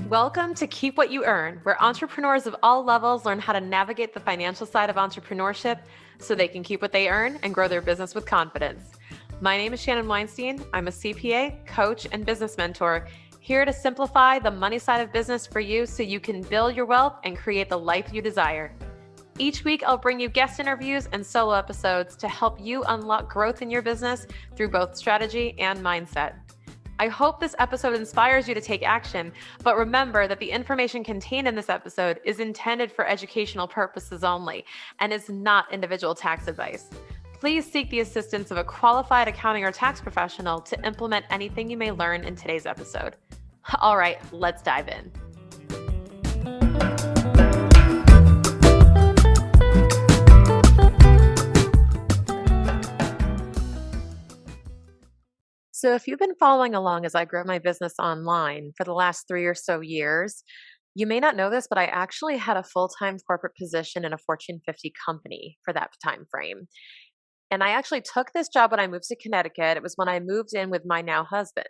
Welcome to Keep What You Earn, where entrepreneurs of all levels learn how to navigate the financial side of entrepreneurship so they can keep what they earn and grow their business with confidence. My name is Shannon Weinstein. I'm a CPA, coach, and business mentor, here to simplify the money side of business for you so you can build your wealth and create the life you desire. Each week, I'll bring you guest interviews and solo episodes to help you unlock growth in your business through both strategy and mindset. I hope this episode inspires you to take action, but remember that the information contained in this episode is intended for educational purposes only and is not individual tax advice. Please seek the assistance of a qualified accounting or tax professional to implement anything you may learn in today's episode. All right, let's dive in. So if you've been following along as I grow my business online for the last 3 or so years, you may not know this, but I actually had a full-time corporate position in a Fortune 50 company for that time frame. And I actually took this job when I moved to Connecticut. It was when I moved in with my now husband.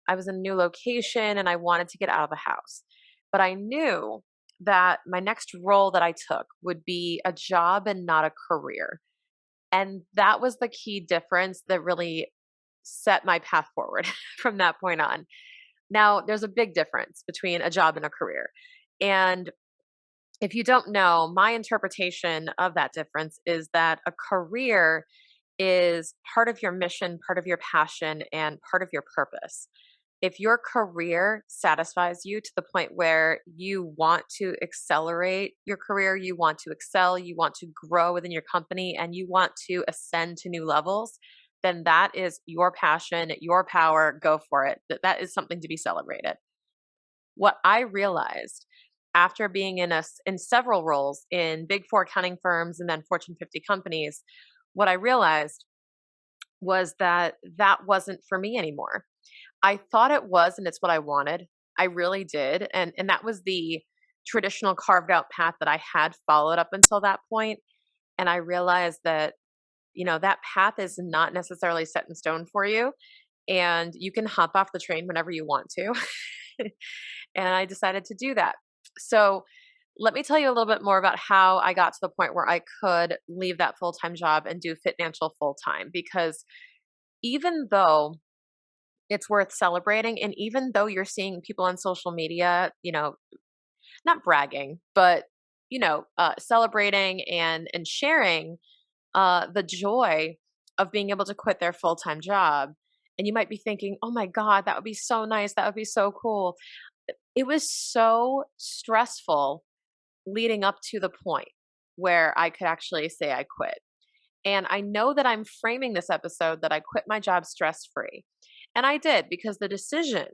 I was in a new location and I wanted to get out of the house. But I knew that my next role that I took would be a job and not a career. And that was the key difference that really set my path forward from that point on. Now, there's a big difference between a job and a career. And if you don't know, my interpretation of that difference is that a career is part of your mission, part of your passion, and part of your purpose. If your career satisfies you to the point where you want to accelerate your career, you want to excel, you want to grow within your company, and you want to ascend to new levels, then that is your passion, your power, go for it. That is something to be celebrated. What I realized after being in several roles in big four accounting firms and then Fortune 50 companies, what I realized was that that wasn't for me anymore. I thought it was, and it's what I wanted. I really did. And that was the traditional carved out path that I had followed up until that point. And I realized that that path is not necessarily set in stone for you, and you can hop off the train whenever you want to. And I decided to do that. So let me tell you a little bit more about how I got to the point where I could leave that full-time job and do financial full-time, because even though it's worth celebrating, and even though you're seeing people on social media, not bragging, but celebrating and sharing the joy of being able to quit their full-time job. And you might be thinking, oh my God, that would be so nice. That would be so cool. It was so stressful leading up to the point where I could actually say I quit. And I know that I'm framing this episode that I quit my job stress-free. And I did, because the decision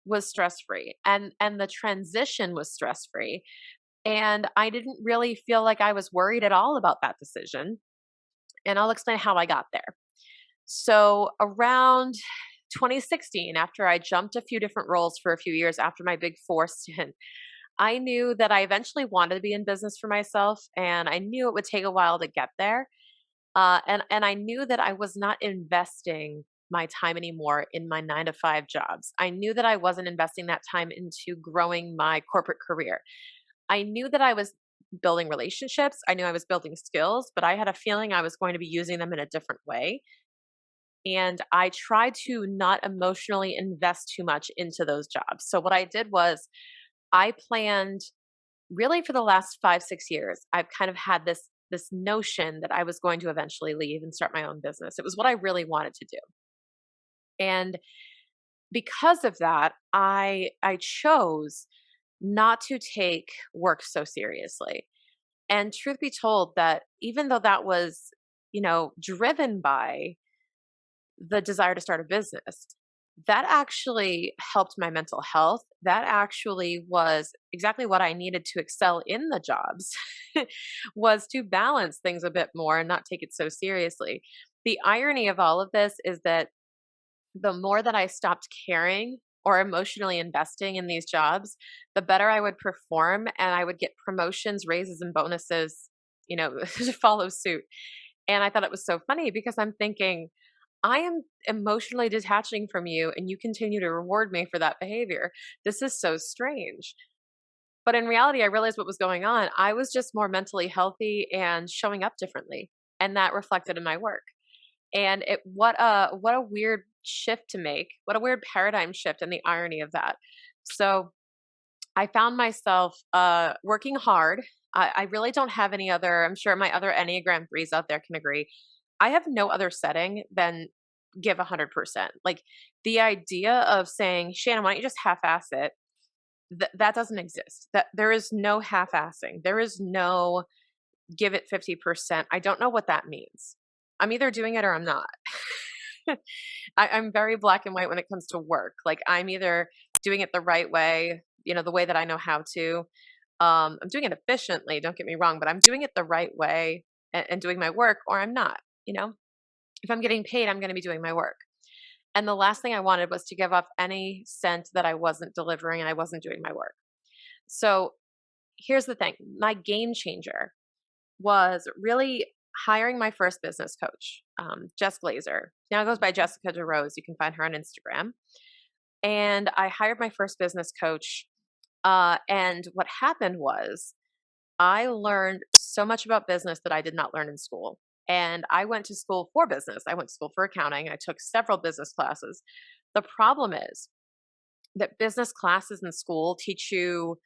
was stress-free and the transition was stress-free. And I didn't really feel like I was worried at all about that decision. And I'll explain how I got there. So around 2016, after I jumped a few different roles for a few years after my big four stint, I knew that I eventually wanted to be in business for myself, and I knew it would take a while to get there. And I knew that I was not investing my time anymore in my 9 to 5 jobs. I knew that I wasn't investing that time into growing my corporate career. I knew that I was building relationships. I knew I was building skills, but I had a feeling I was going to be using them in a different way. And I tried to not emotionally invest too much into those jobs. So what I did was I planned, really for the last 5, 6 years, I've kind of had this notion that I was going to eventually leave and start my own business. It was what I really wanted to do. And because of that, I chose not to take work so seriously. And truth be told, that even though that was, driven by the desire to start a business, that actually helped my mental health. That actually was exactly what I needed to excel in the jobs, was to balance things a bit more and not take it so seriously. The irony of all of this is that the more that I stopped caring or emotionally investing in these jobs, the better I would perform, and I would get promotions, raises, and bonuses, to follow suit. And I thought it was so funny because I'm thinking, I am emotionally detaching from you and you continue to reward me for that behavior. This is so strange. But in reality, I realized what was going on. I was just more mentally healthy and showing up differently. And that reflected in my work. And what a weird shift to make. What a weird paradigm shift and the irony of that. So I found myself working hard. I really don't have any other, I'm sure my other Enneagram threes out there can agree. I have no other setting than give 100%. Like the idea of saying, Shannon, why don't you just half ass it? That doesn't exist. That there is no half assing. There is no give it 50%. I don't know what that means. I'm either doing it or I'm not. I'm very black and white when it comes to work. Like I'm either doing it the right way, the way that I know how to. I'm doing it efficiently, don't get me wrong, but I'm doing it the right way and doing my work, or I'm not. You know, if I'm getting paid, I'm going to be doing my work. And the last thing I wanted was to give up any cent that I wasn't delivering and I wasn't doing my work. So here's the thing, my game changer was really hiring my first business coach, Jess Glazer. Now goes by Jessica DeRose. You can find her on Instagram. And I hired my first business coach. And what happened was I learned so much about business that I did not learn in school. And I went to school for business. I went to school for accounting. I took several business classes. The problem is that business classes in school teach you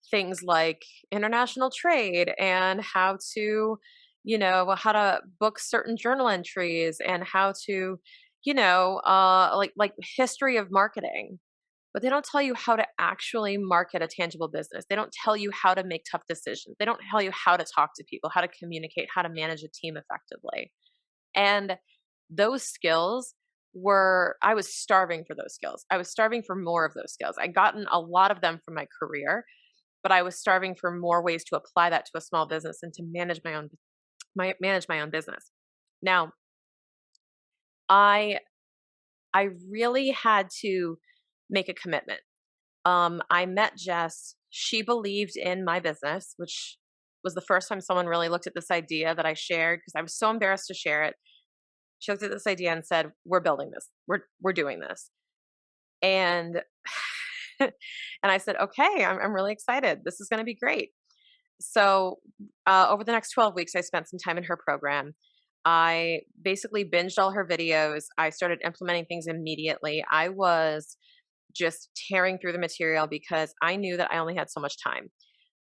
things like international trade and how to, how to book certain journal entries and how to, like history of marketing. But they don't tell you how to actually market a tangible business. They don't tell you how to make tough decisions. They don't tell you how to talk to people, how to communicate, how to manage a team effectively. And those skills I was starving for those skills. I was starving for more of those skills. I'd gotten a lot of them from my career, but I was starving for more ways to apply that to a small business and to manage my own business. Now, I I really had to make a commitment. I met Jess. She believed in my business, which was the first time someone really looked at this idea that I shared because I was so embarrassed to share it. She looked at this idea and said, "We're building this. We're doing this." And and I said, "Okay, I'm really excited. This is going to be great." So over the next 12 weeks, I spent some time in her program. I basically binged all her videos. I started implementing things immediately. I was just tearing through the material because I knew that I only had so much time.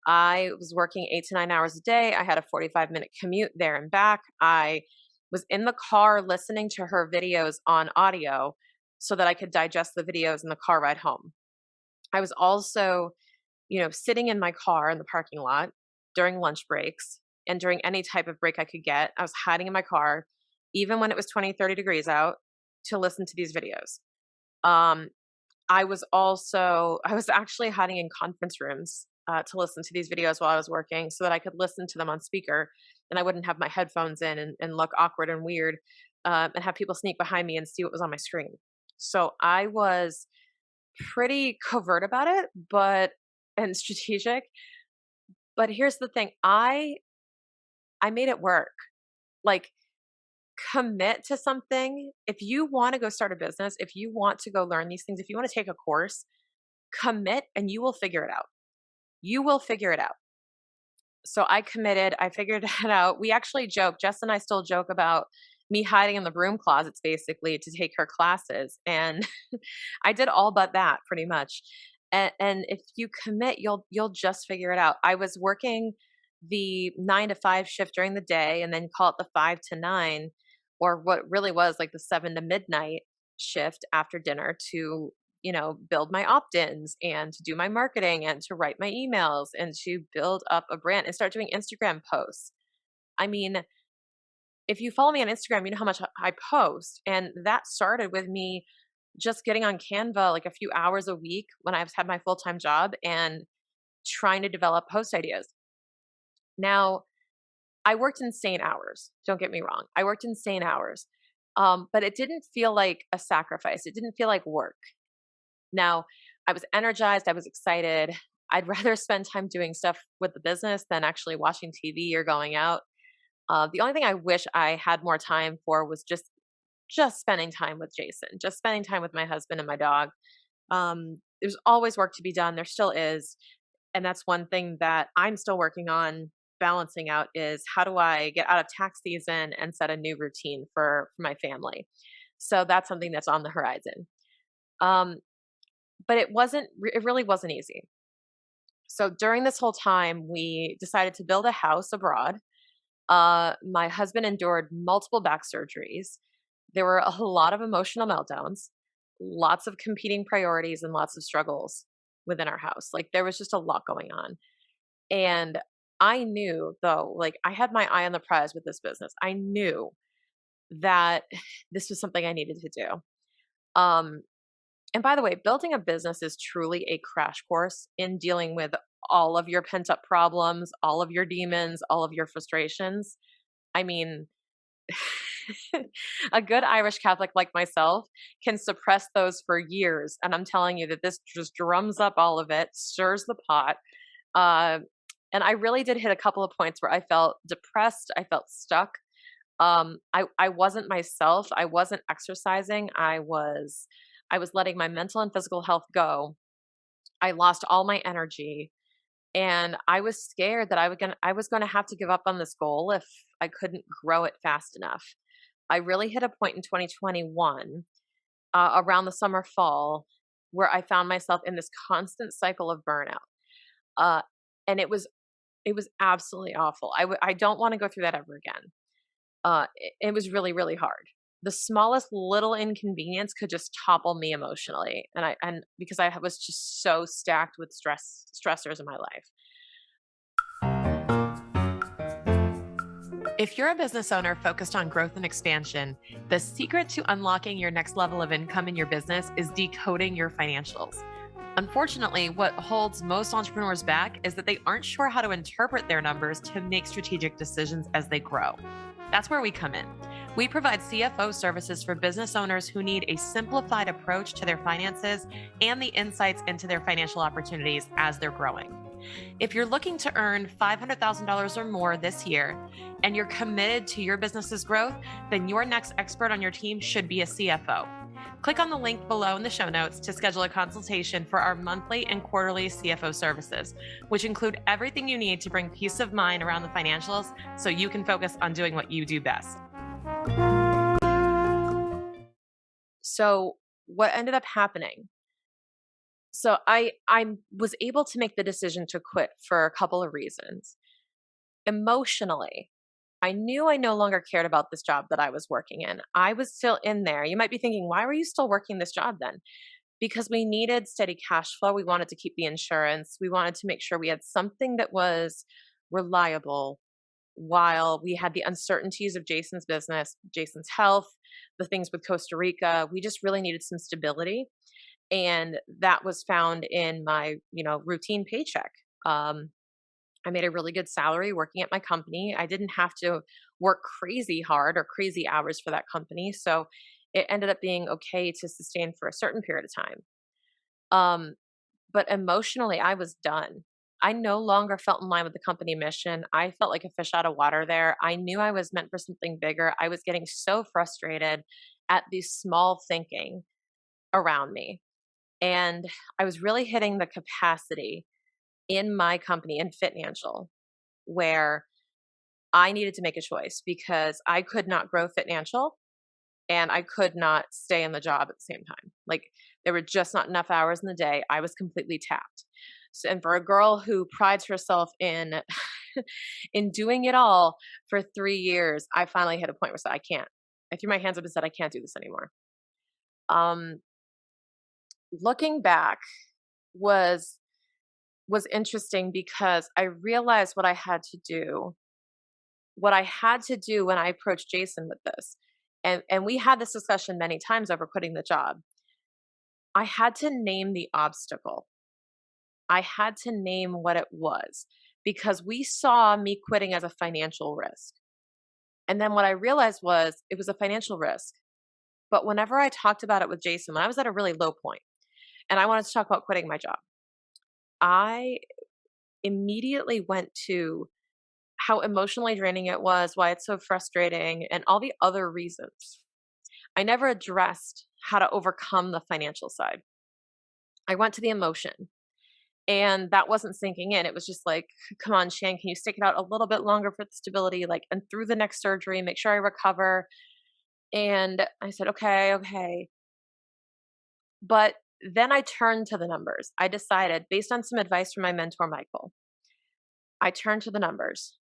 I was working 8 to 9 hours a day. I had a 45-minute commute there and back. I was in the car listening to her videos on audio so that I could digest the videos in the car ride home. I was also, sitting in my car in the parking lot during lunch breaks and during any type of break I could get. I was hiding in my car, even when it was 20, 30 degrees out, to listen to these videos. Um, I was actually hiding in conference rooms to listen to these videos while I was working so that I could listen to them on speaker and I wouldn't have my headphones in and look awkward and weird and have people sneak behind me and see what was on my screen. So I was pretty covert about it, and strategic. But here's the thing, I made it work. Like commit to something. If you want to go start a business, if you want to go learn these things, if you want to take a course, commit and you will figure it out. You will figure it out. So I committed, I figured it out. We actually joke, Jess and I still joke about me hiding in the broom closets basically to take her classes. And I did all but that pretty much. And if you commit, you'll just figure it out. I was working the 9 to 5 shift during the day and then call it the 5 to 9, or what really was like the 7 to midnight shift after dinner to, build my opt-ins and to do my marketing and to write my emails and to build up a brand and start doing Instagram posts. I mean, if you follow me on Instagram, you know how much I post. And that started with me just getting on Canva like a few hours a week when I had my full-time job and trying to develop post ideas. Now, I worked insane hours. Don't get me wrong. I worked insane hours. But it didn't feel like a sacrifice. It didn't feel like work. Now, I was energized. I was excited. I'd rather spend time doing stuff with the business than actually watching TV or going out. The only thing I wish I had more time for was just just spending time with Jason, just spending time with my husband and my dog. There's always work to be done. There still is. And that's one thing that I'm still working on balancing out is how do I get out of tax season and set a new routine for my family. So that's something that's on the horizon. Um, but it really wasn't easy. So during this whole time, we decided to build a house abroad. My husband endured multiple back surgeries. There were a whole lot of emotional meltdowns, lots of competing priorities, and lots of struggles within our house. Like there was just a lot going on. And I knew though, like I had my eye on the prize with this business. I knew that this was something I needed to do. Um, and by the way, building a business is truly a crash course in dealing with all of your pent up problems, all of your demons, all of your frustrations. I mean, a good Irish Catholic like myself can suppress those for years. And I'm telling you that this just drums up all of it, stirs the pot. Uh, and I really did hit a couple of points where I felt depressed. I felt stuck. I wasn't myself. I wasn't exercising. I was letting my mental and physical health go. I lost all my energy. And I was scared that I was gonna have to give up on this goal if I couldn't grow it fast enough. I really hit a point in 2021, around the summer fall, where I found myself in this constant cycle of burnout. Uh, and it was absolutely awful. I don't want to go through that ever again. It was really really hard. The smallest little inconvenience could just topple me emotionally, and because I was just so stacked with stressors in my life. If you're a business owner focused on growth and expansion, the secret to unlocking your next level of income in your business is decoding your financials. Unfortunately, what holds most entrepreneurs back is that they aren't sure how to interpret their numbers to make strategic decisions as they grow. That's where we come in. We provide CFO services for business owners who need a simplified approach to their finances and the insights into their financial opportunities as they're growing. If you're looking to earn $500,000 or more this year and you're committed to your business's growth, then your next expert on your team should be a CFO. Click on the link below in the show notes to schedule a consultation for our monthly and quarterly CFO services, which include everything you need to bring peace of mind around the financials so you can focus on doing what you do best. So, what ended up happening? So, I was able to make the decision to quit for a couple of reasons. Emotionally, I knew I no longer cared about this job that I was working in. I was still in there. You might be thinking, why were you still working this job then? Because we needed steady cash flow. We wanted to keep the insurance. We wanted to make sure we had something that was reliable while we had the uncertainties of Jason's business, Jason's health, the things with Costa Rica. We just really needed some stability. And that was found in my, routine paycheck. Um, I made a really good salary working at my company. I didn't have to work crazy hard or crazy hours for that company. So it ended up being okay to sustain for a certain period of time. Um, but emotionally, I was done. I no longer felt in line with the company mission. I felt like a fish out of water there. I knew I was meant for something bigger. I was getting so frustrated at the small thinking around me. And I was really hitting the capacity in my company in financial where I needed to make a choice because I could not grow financial and I could not stay in the job at the same time. Like there were just not enough hours in the day. I was completely tapped. So, and for a girl who prides herself in in doing it all for 3 years, I finally hit a point where I said, I can't. I threw my hands up and said, I can't do this anymore. Um, Looking back was was interesting because I realized what I had to do when I approached Jason with this. And we had this discussion many times over quitting the job. I had to name the obstacle. I had to name what it was because we saw me quitting as a financial risk. And then what I realized was it was a financial risk. But whenever I talked about it with Jason, when I was at a really low point and I wanted to talk about quitting my job, I immediately went to how emotionally draining it was, why it's so frustrating, and all the other reasons. I never addressed how to overcome the financial side. I went to the emotion, and that wasn't sinking in. It was just like, come on, Shan, can you stick it out a little bit longer for the stability, like, and through the next surgery, make sure I recover. And I said, okay, okay. But then I turned to the numbers. I decided, based on some advice from my mentor, Michael, I turned to the numbers.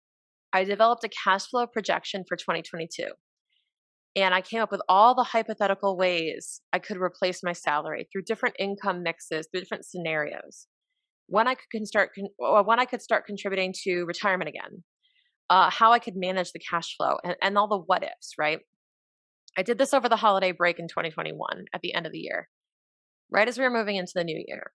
I developed a cash flow projection for 2022. And I came up with all the hypothetical ways I could replace my salary through different income mixes, through different scenarios. When I could when I could start contributing to retirement again, how I could manage the cash flow, and all the what ifs. Right? I did this over the holiday break in 2021 at the end of the year, right as we were moving into the new year.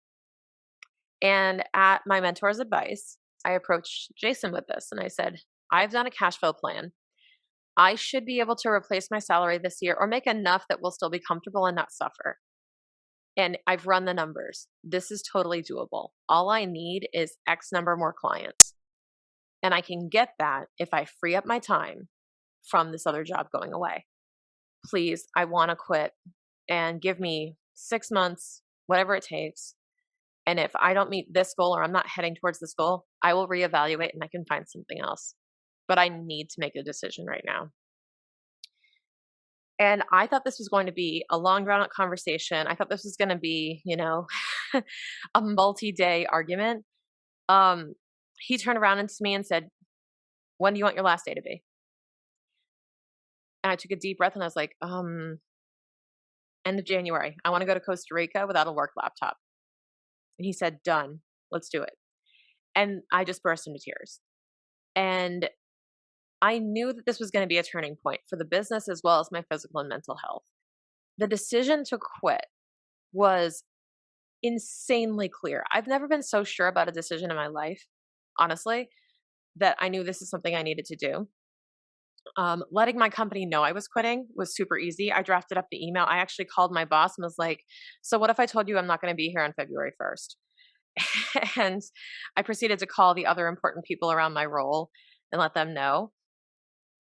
And at my mentor's advice, I approached Jason with this, and I said, "I've done a cash flow plan. I should be able to replace my salary this year or make enough that we'll still be comfortable and not suffer. And I've run the numbers. This is totally doable. All I need is X number more clients. And I can get that if I free up my time from this other job going away. Please, I want to quit and give me 6 months, whatever it takes. And if I don't meet this goal or I'm not heading towards this goal, I will reevaluate and I can find something else. But I need to make a decision right now." And I thought this was going to be a long drawn out conversation. I thought this was going to be, a multi-day argument. Um, he turned around into me and said, "When do you want your last day to be?" And I took a deep breath and I was like, end of January. I want to go to Costa Rica without a work laptop. And he said, "Done. Let's do it." And I just burst into tears. And I knew that this was going to be a turning point for the business as well as my physical and mental health. The decision to quit was insanely clear. I've never been so sure about a decision in my life, honestly, that I knew this is something I needed to do. Letting my company know I was quitting was super easy. I drafted up the email. I actually called my boss and was like, "So what if I told you I'm not going to be here on February 1st?" And I proceeded to call the other important people around my role and let them know.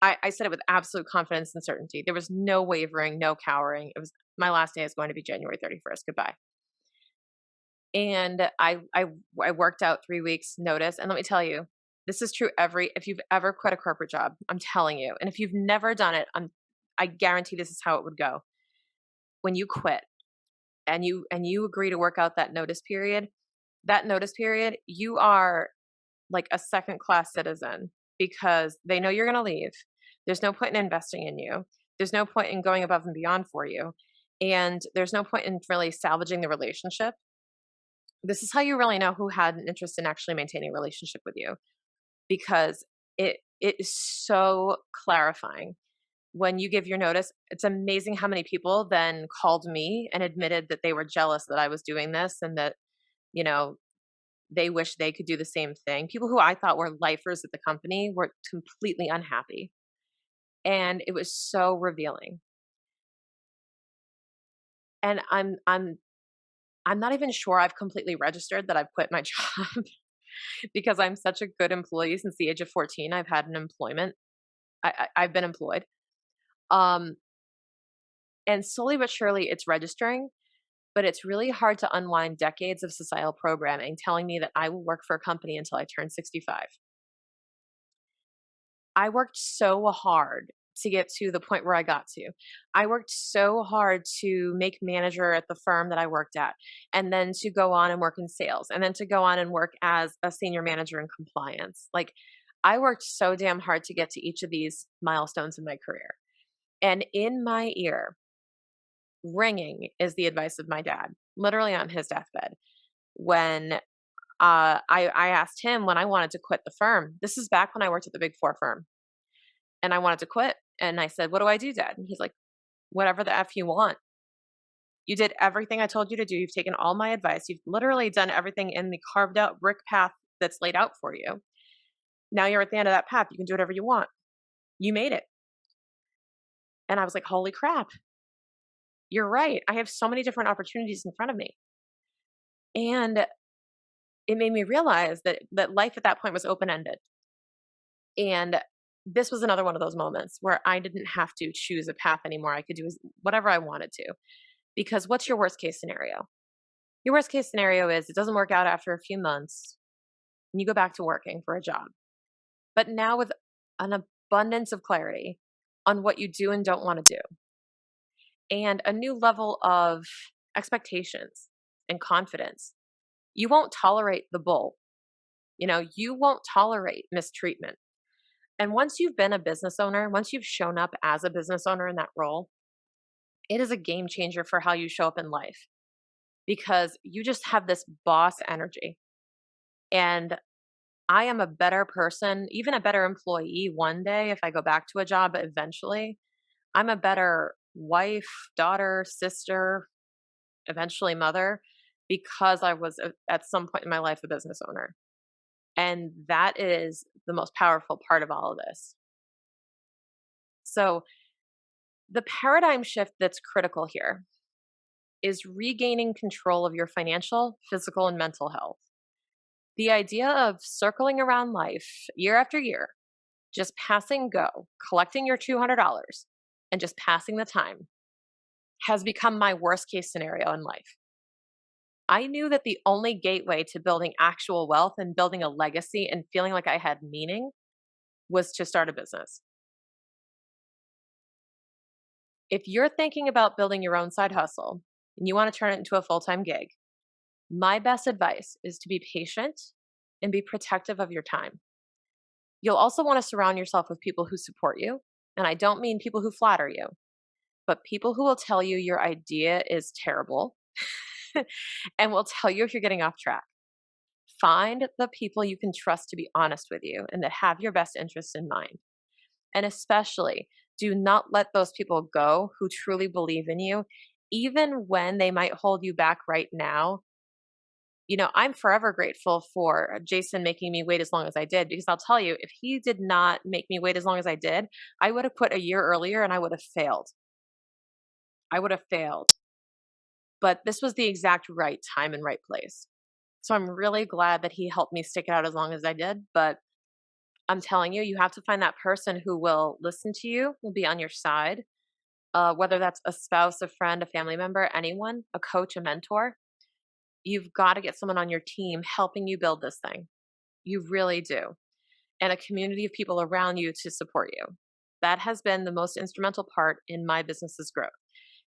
I said it with absolute confidence and certainty. There was no wavering, no cowering. It was my last day is going to be January 31st. Goodbye. And I worked out 3 weeks notice. And let me tell you, this is true if you've ever quit a corporate job, I'm telling you. And if you've never done it, I guarantee this is how it would go. When you quit and you agree to work out that notice period, you are like a second class citizen because they know you're going to leave. There's no point in investing in you. There's no point in going above and beyond for you. And there's no point in really salvaging the relationship. This is how you really know who had an interest in actually maintaining a relationship with you, because it is so clarifying. When you give your notice, it's amazing how many people then called me and admitted that they were jealous that I was doing this and that, you know, they wish they could do the same thing. People who I thought were lifers at the company were completely unhappy. And it was so revealing. And I'm not even sure I've completely registered that I've quit my job because I'm such a good employee since the age of 14. I've had an employment. I've been employed. Um, and slowly but surely it's registering, but it's really hard to unwind decades of societal programming telling me that I will work for a company until I turn 65. I worked so hard to get to the point where I got to. I worked so hard to make manager at the firm that I worked at, and then to go on and work in sales, and then to go on and work as a senior manager in compliance. Like, I worked so damn hard to get to each of these milestones in my career. And in my ear, ringing is the advice of my dad, literally on his deathbed. When I asked him when I wanted to quit the firm. This is back when I worked at the Big Four firm, and I wanted to quit. And I said, "What do I do, Dad?" And he's like, "Whatever the F you want. You did everything I told you to do. You've taken all my advice. You've literally done everything in the carved out brick path that's laid out for you. Now you're at the end of that path. You can do whatever you want. You made it." And I was like, holy crap. You're right. I have so many different opportunities in front of me. And it made me realize that life at that point was open ended. And this was another one of those moments where I didn't have to choose a path anymore. I could do whatever I wanted to. Because what's your worst case scenario? Your worst case scenario is it doesn't work out after a few months and you go back to working for a job. But now with an abundance of clarity on what you do and don't want to do, and a new level of expectations and confidence, you won't tolerate the bull. You won't tolerate mistreatment. And once you've been a business owner, once you've shown up as a business owner in that role, it is a game changer for how you show up in life because you just have this boss energy. And I am a better person, even a better employee one day if I go back to a job eventually. I'm a better wife, daughter, sister, eventually mother, because I was at some point in my life a business owner. And that is the most powerful part of all of this. So, the paradigm shift that's critical here is regaining control of your financial, physical, and mental health. The idea of circling around life year after year, just passing go, collecting your $200 and just passing the time has become my worst case scenario in life. I knew that the only gateway to building actual wealth and building a legacy and feeling like I had meaning was to start a business. If you're thinking about building your own side hustle and you want to turn it into a full-time gig, my best advice is to be patient and be protective of your time. You'll also want to surround yourself with people who support you. And I don't mean people who flatter you, but people who will tell you your idea is terrible and will tell you if you're getting off track. Find the people you can trust to be honest with you and that have your best interests in mind. And especially, do not let those people go who truly believe in you, even when they might hold you back right now. I'm forever grateful for Jason making me wait as long as I did, because I'll tell you, if he did not make me wait as long as I did, I would have quit a year earlier and I would have failed. I would have failed. But this was the exact right time and right place. So I'm really glad that he helped me stick it out as long as I did. But I'm telling you, you have to find that person who will listen to you, will be on your side, whether that's a spouse, a friend, a family member, anyone, a coach, a mentor. You've got to get someone on your team helping you build this thing. You really do. And a community of people around you to support you. That has been the most instrumental part in my business's growth.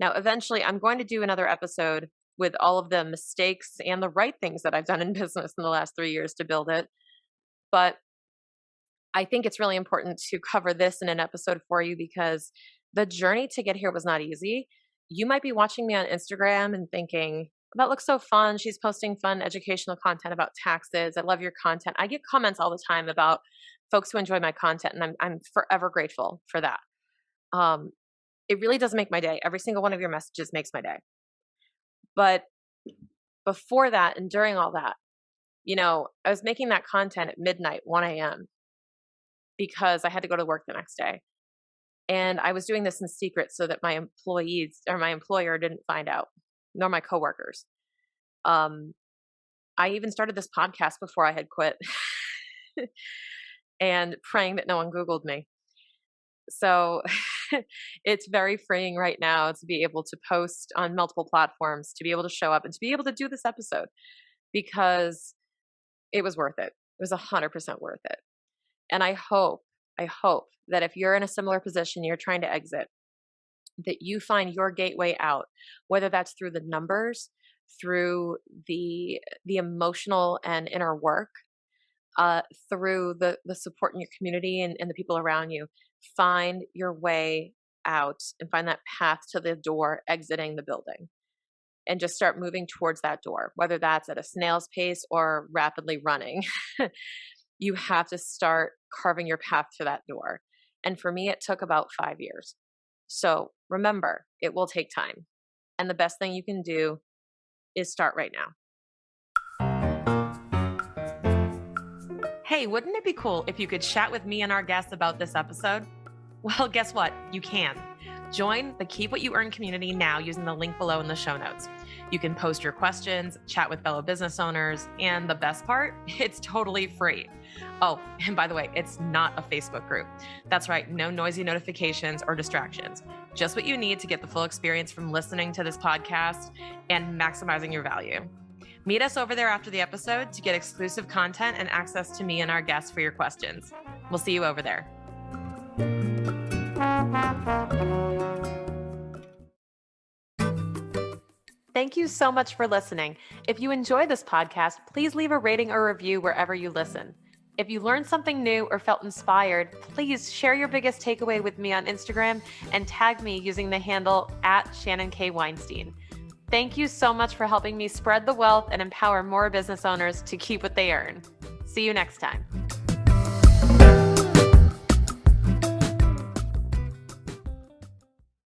Now, eventually, I'm going to do another episode with all of the mistakes and the right things that I've done in business in the last 3 years to build it. But I think it's really important to cover this in an episode for you because the journey to get here was not easy. You might be watching me on Instagram and thinking, that looks so fun. She's posting fun educational content about taxes. I love your content. I get comments all the time about folks who enjoy my content, and I'm forever grateful for that. It really does make my day. Every single one of your messages makes my day. But before that and during all that, I was making that content at midnight, 1 a.m. because I had to go to work the next day. And I was doing this in secret so that my employees or my employer didn't find out, nor my coworkers. I even started this podcast before I had quit and praying that no one Googled me. So it's very freeing right now to be able to post on multiple platforms, to be able to show up and to be able to do this episode because it was worth it. It was 100% worth it. And I hope that if you're in a similar position, you're trying to exit, that you find your gateway out, whether that's through the numbers, through the emotional and inner work, through the support in your community and the people around you. Find your way out and find that path to the door exiting the building and just start moving towards that door, whether that's at a snail's pace or rapidly running. You have to start carving your path to that door. And for me, it took about 5 years. So remember, it will take time. And the best thing you can do is start right now. Hey, wouldn't it be cool if you could chat with me and our guests about this episode? Well, guess what? You can. Join the Keep What You Earn community now using the link below in the show notes. You can post your questions, chat with fellow business owners, and the best part, it's totally free. Oh, and by the way, it's not a Facebook group. That's right, no noisy notifications or distractions. Just what you need to get the full experience from listening to this podcast and maximizing your value. Meet us over there after the episode to get exclusive content and access to me and our guests for your questions. We'll see you over there. Thank you so much for listening. If you enjoy this podcast, please leave a rating or review wherever you listen. If you learned something new or felt inspired, please share your biggest takeaway with me on Instagram and tag me using the handle @ShannonK.Weinstein. Thank you so much for helping me spread the wealth and empower more business owners to keep what they earn. See you next time.